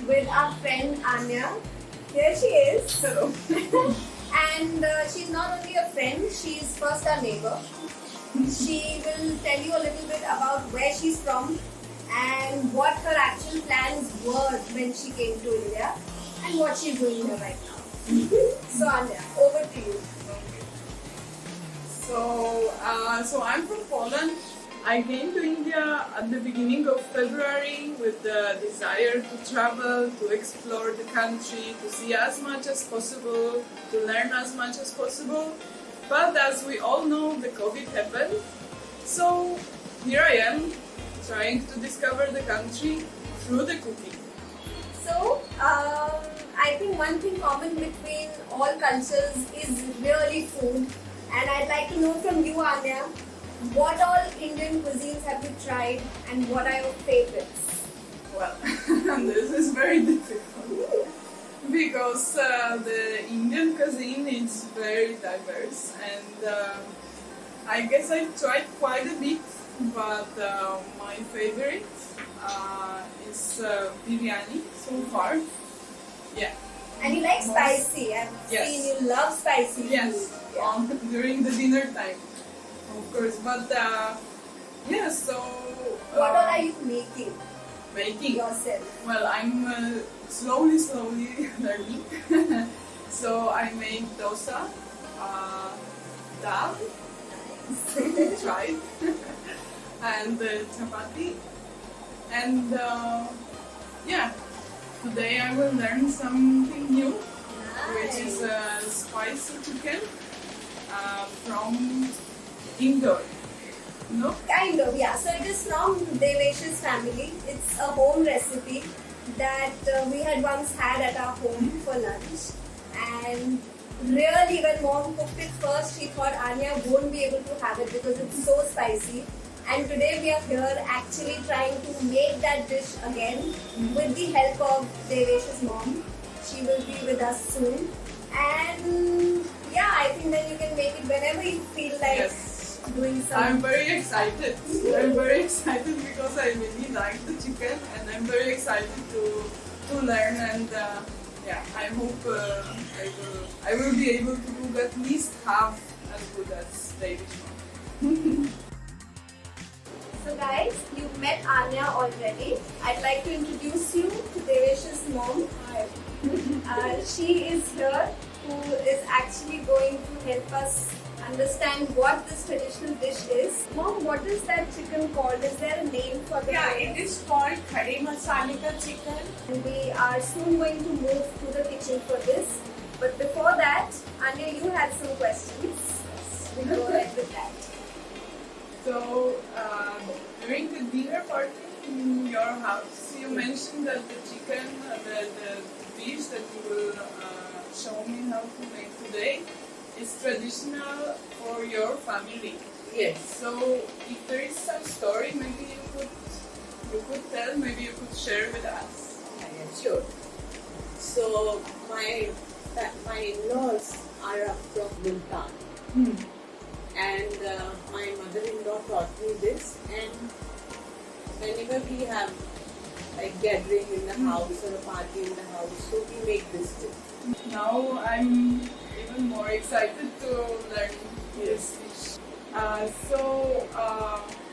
with our friend Anya. Here she is. Hello. And she's not only a friend, she's first our neighbor. She will tell you a little bit about where she's from and what her actual plans were when she came to India and what she's doing here right now. So Anya, over to you. So I'm from Poland. I came to India at the beginning of February with the desire to travel, to explore the country, to see as much as possible, to learn as much as possible. But as we all know, the COVID happened. So here I am, trying to discover the country through the cooking. So, I think one thing common between all cultures is really food. And I'd like to know from you, Anya, what all Indian cuisines have you tried and what are your favorites? Well, this is very difficult because the Indian cuisine is very diverse and I guess I've tried quite a bit, but my favorite is biryani so far. Yeah. And you like spicy. I've seen you love spicy yes. food. Yeah. During the dinner time, of course. But yeah, so what all are you making? Making Yourself. Well, I'm slowly learning. So I make dosa, dal, tried, and chapati, and yeah. Today I will learn something new, which is spicy chicken from Indore. No? Kind of, yeah. So it is from Devesh's family. It's a home recipe that we had once had at our home for lunch. And really, when mom cooked it first, she thought Anya won't be able to have it because it's so spicy. And today we are here actually trying to make that dish again with the help of Devesh's mom. She will be with us soon. And yeah, I think then you can make it whenever you feel like doing something. I'm very excited. I'm very excited because I really like the chicken and I'm very excited to learn and yeah, I hope I will be able to cook at least half as good as Devesh's mom. So guys, you've met Anya already. I'd like to introduce you to Devesh's mom. She is here who is actually going to help us understand what this traditional dish is. Mom, what is that chicken called? Is there a name for the it is called Khada Masala chicken. And we are soon going to move to the kitchen for this. But before that, Anya, you had some questions. We'll go ahead with that. So, during the dinner party in your house, you mentioned that the chicken, the dish that you will show me how to make today, is traditional for your family. Yes. So, if there is some story, maybe you could tell, maybe you could share with us. Yeah, sure. So my in-laws are from Multan. And my mother-in-law taught me this, and whenever we have like gathering in the house or a party in the house, so we make this dish. Now I'm even more excited to learn this dish. So,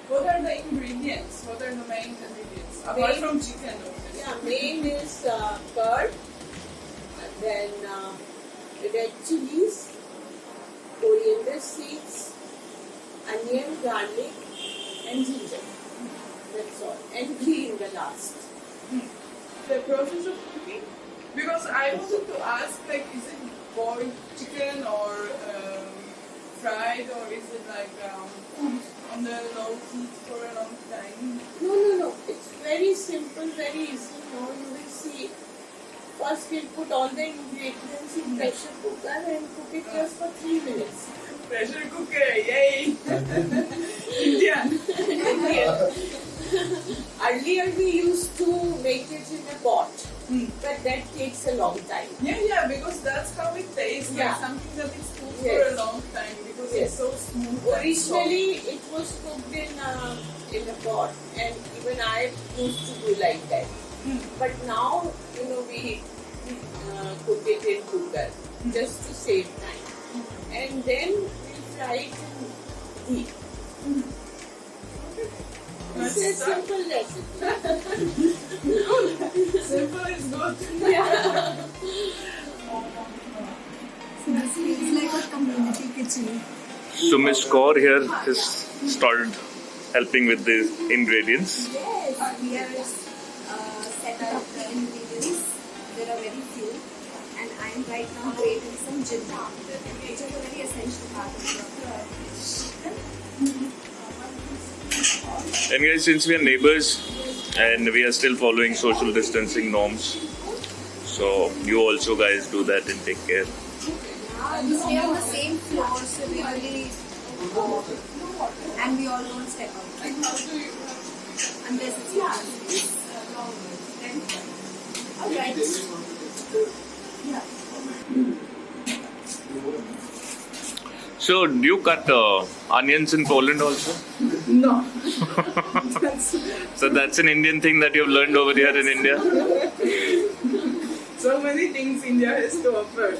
what are the ingredients? What are the main ingredients? Apart from chicken, obviously. Yeah, main is curd, and then red chillies, coriander seeds, onion, garlic, and ginger. That's all. And ghee in the last. The process of cooking? Because I wanted to ask, like, is it boiled chicken or fried, or is it like cooked on the low heat for a long time? No. It's very simple, very easy. Now you will see. First we'll put all the ingredients in pressure cooker and cook it just for 3 minutes. Pressure cooker, yay! Indian. Earlier we used to make it in a pot, but that takes a long time. Yeah, because that's how it tastes. Yeah. Like something that is cooked Yes. for a long time because it's so smooth. and Originally it was cooked in a pot, and even I used to do like that. But now, we cook it in cooker just to save time. And then we fry it in ghee. It's a simple recipe. Simple is good. Yeah. So this feels like a community kitchen. So Miss Kaur here has started helping with the ingredients. Yes, we have set up the ingredients. There are very few. And I am right now grating some ginger, which is a very essential part of the And guys, since we are neighbors and we are still following social distancing norms, so you also guys do that and take care. We stay on the same floor, so we really and we all don't step out. Unless it's alright. So do you cut onions in Poland also? No. So that's an Indian thing that you've learned over here in India? So many things India has to offer.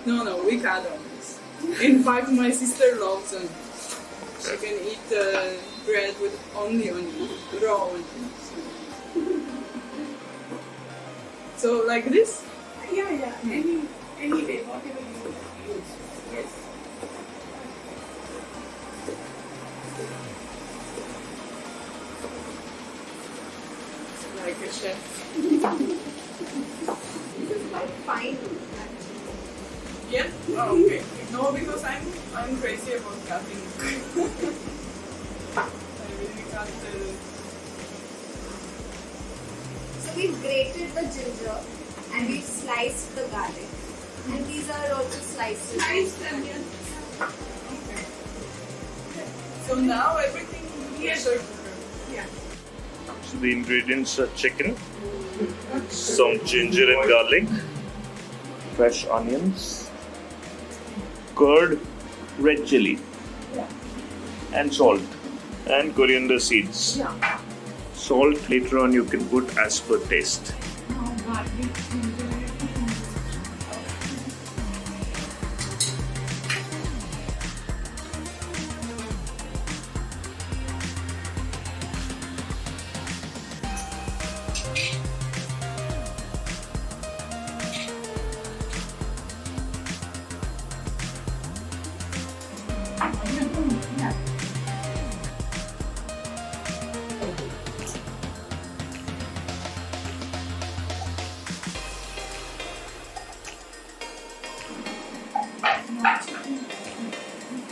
No, we cut onions. In fact, my sister loves onions. She can eat bread with only onions, raw onions. So like this? Yeah. Any way, whatever you use. Yes. Like a chef. This is quite fine. Yeah? Oh, okay. No, because I'm crazy about cutting. I really cut So we've grated the ginger and we've sliced the garlic. And these are also sliced onions. Okay. So now everything pressure cooker. Yeah. So the ingredients are chicken, some ginger and garlic, fresh onions, curd, red chilli, and salt, and coriander seeds. Yeah. Salt later on you can put as per taste.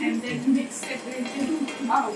And then mix everything. Wow.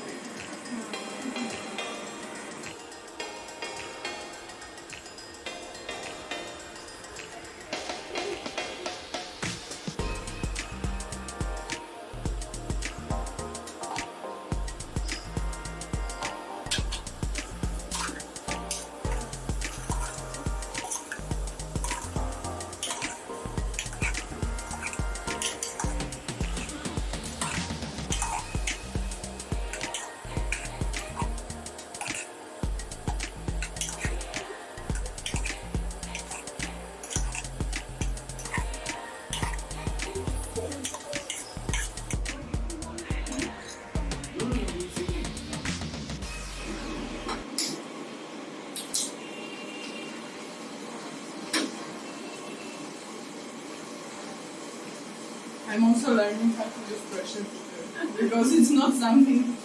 I'm also learning how to use pressure cooker because it's not something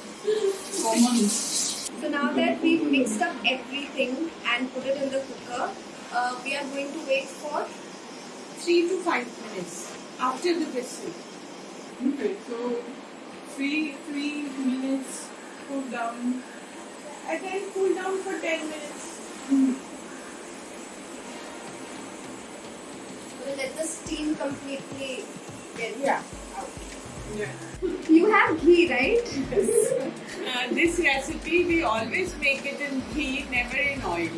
common. So now that we've mixed up everything and put it in the cooker, we are going to wait for 3 to 5 minutes after the whistle. Okay, so 3 minutes cool down. And then cool down for 10 minutes. we'll let the steam completely get Yeah. Yeah. You have ghee, right? This recipe we always make it in ghee, never in oil.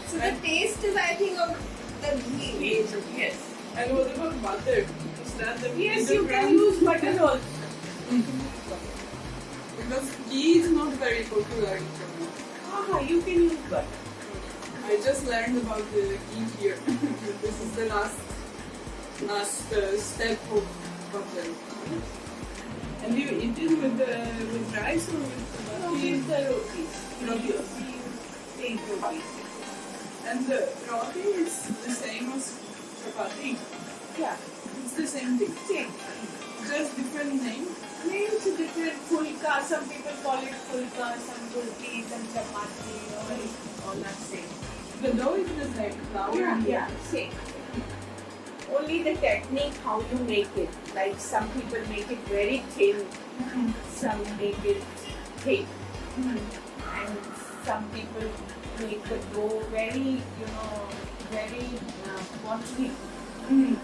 So the taste is, I think, of the ghee. Yes. And what about butter? Is that the Yes, the you can brand? use butter also. Because ghee is not very popular in Germany. You can use butter. I just learned about the ghee here. This is the last step of butter. And you eat it with rice or with With the rotis. rotis? Plain rotis. And the roti is the same as chapati. Yeah, It's the same thing. same. Just different name. Names are different. Fulka, some people call it fulka, some roti, some chapati, all that same. The dough is the same. Flour and Yeah, same. Only the technique how you make it. Like some people make it very thin, some make it thick, and some people make the dough very, very watery.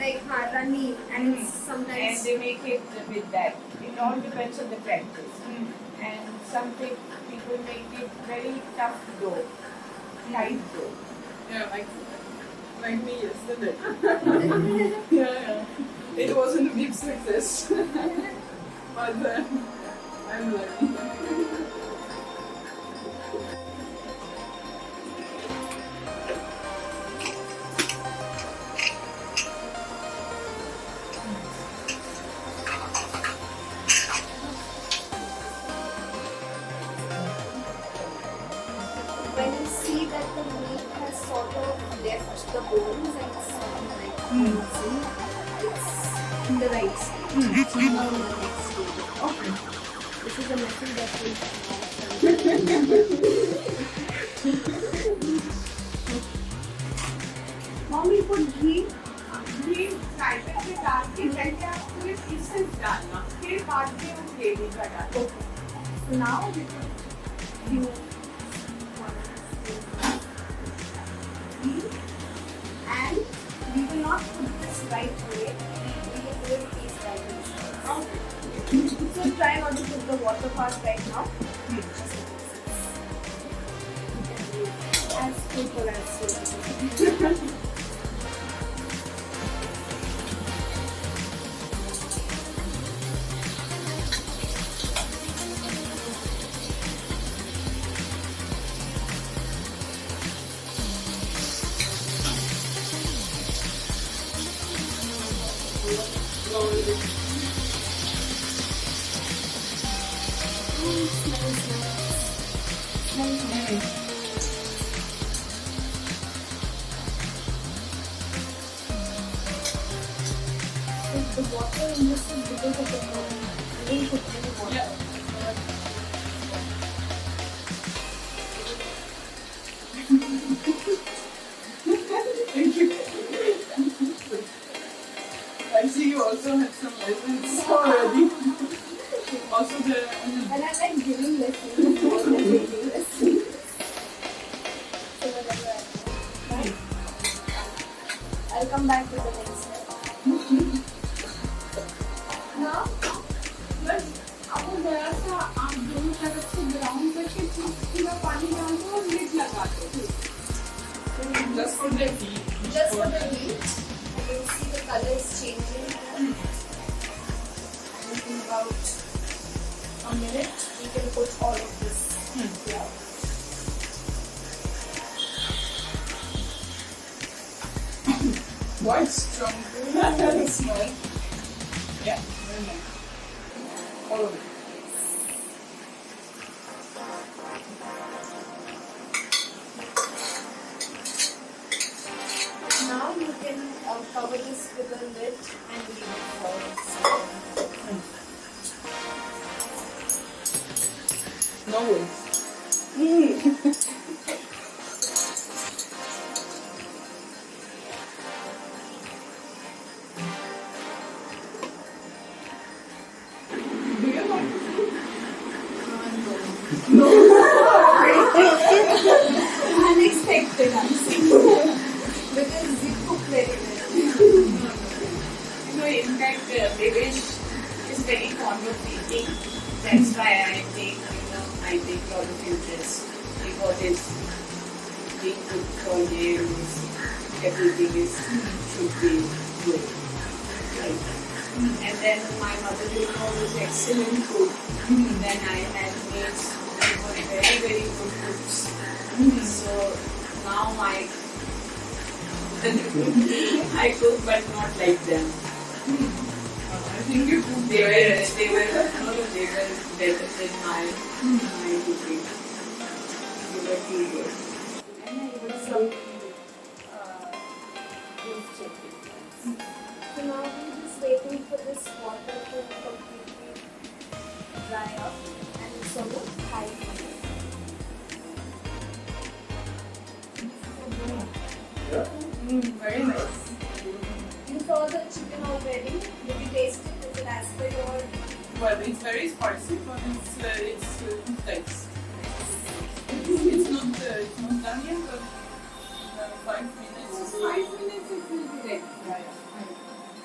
Like runny, and it's And sometimes they make it with that. It all depends on the practice. And some people make it very tough dough, tight dough. Yeah, like me yesterday. yeah. It wasn't a big success. But I'm learning. when you see that the meat has sort of left the bones and it's sort of like frozen, it's in the right stage. So now in the next stage. Okay. This is a method that we Mommy put ghee. ये फ्राइपैन में डाल के पहले आपको ये pieces डालना, फिर बाद में वो ग्रेवी का डालना. So now we put few ghee, and we will not put this right away. We will do it piece by piece. So try not to put the water part right now. As quick or as slow. The water in this is because of the water. We didn't put any water. Thank you. I see you also have some lessons already. Also the And I like giving lessons more than taking lessons. So whatever I do. I'll come back with the next step. Now, बस आपको जरा सा आप दोनों तरफ से brown करके थोड़ा पानी डाल दो और लिड लगा दो. just for the ghee. just for the heat, you can see the color is changing. And in about a minute, we can put all of this here. Quite strong. Very small. Yeah, very nice. All of it. Now you can cover this with a lid and leave it for a second. No waste. Do you like food? Unexpected answer. Because you cook very well. In fact, Devesh is very fond of eating. That's why I take a lot of interest because it's being good for him. Everything should be good. Right. And then my mother-in-law was excellent cook. Then I had made very, very good cooks. So now I cook but not like them. I think you cook They were very better than my cooking. They were too good. And I put some beef chicken. So now we're just waiting for this water to completely dry up and it's almost high. very nice. You saw the chicken already? Did you taste it? Is it as per your... Well, it's very spicy, but it's good taste. It's not done yet, but 5 minutes. 5 minutes it will be ready.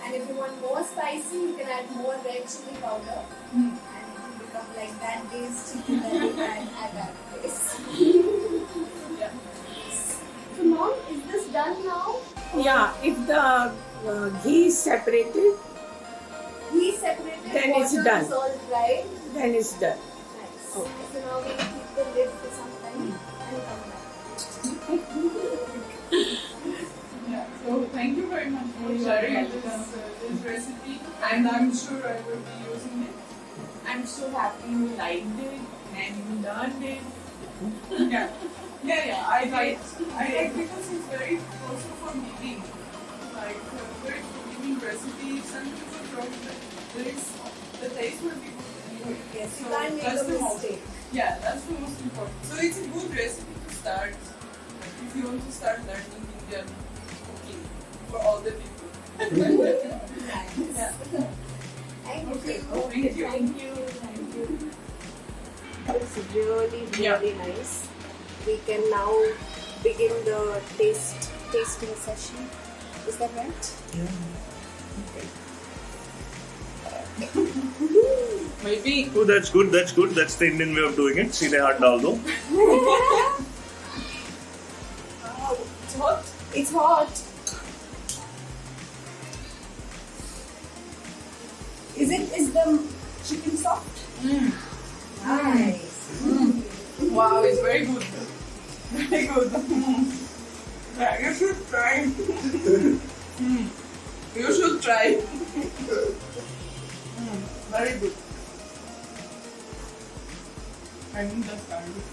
And if you want more spicy, you can add more red chili powder. And it will become like that day's chicken that we had at that place. Yeah. So mom, is this done now? Yeah, if the ghee is separated, Ghee separated, Then water it's done. is all dry. then it's done. Nice. Okay. So now we'll keep the lid for some time and come back. Yeah. So thank you very much for sharing this recipe, and I'm sure I will be using it. I'm so happy you liked it and you learned it. Yeah. I like because it's very also for making, like very forgiving recipes, and people probably there is the taste will be good anyway. Yes, you So can't make that's a the most- mistake. Yeah, that's the most important. So it's a good recipe to start if you want to start learning Indian cooking for all the people. Nice. Yeah. Thank Okay. you. Thank you. Thank you. It's really, Yeah. really nice. We can now begin the tasting session. Is that right? Maybe. Oh, that's good. That's good. That's the Indian way of doing it. सीधे हाथ डाल दो. It's hot. It's hot. Is the chicken soft? Nice. Wow, it's very good. Very good. Yeah, you should try. You should try. Very good. I think that's garlic.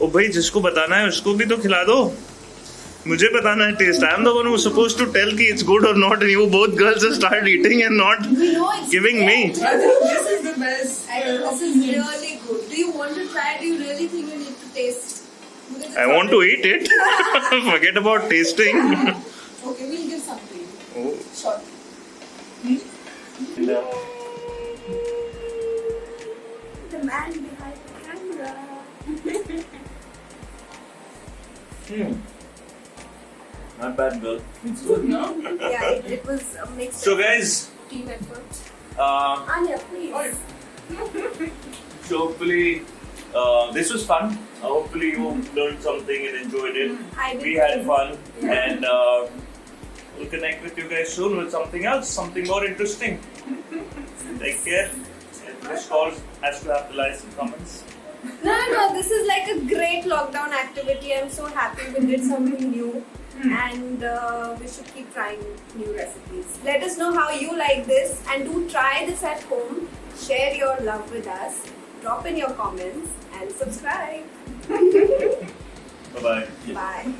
ओ भाई जिसको बताना है उसको भी तो खिला दो. मुझे बताना है test. I am the one who supposed to tell कि it's good or not, and you both girls just start eating and not We know it's giving me. I think this is the best. I think this is really good. Do you want to try? Do you really think you need to taste? Because it's I want to eat it. Forget about tasting. Okay, we'll give some to you. Oh. Sure. The man behind the camera. Not bad, girl. It's good, no? Yeah, it was a mixed So guys, team effort. uh, Anya, please. so hopefully this was fun. Hopefully you learned something and enjoyed it. I did We had too. fun, and we'll connect with you guys soon with something else, something more interesting. Take care. And this call has to have the likes and comments. No. This is like a great lockdown activity. I'm so happy we did something new. And we should keep trying new recipes. Let us know how you like this and do try this at home. Share your love with us. Drop in your comments and subscribe. Bye bye. Bye.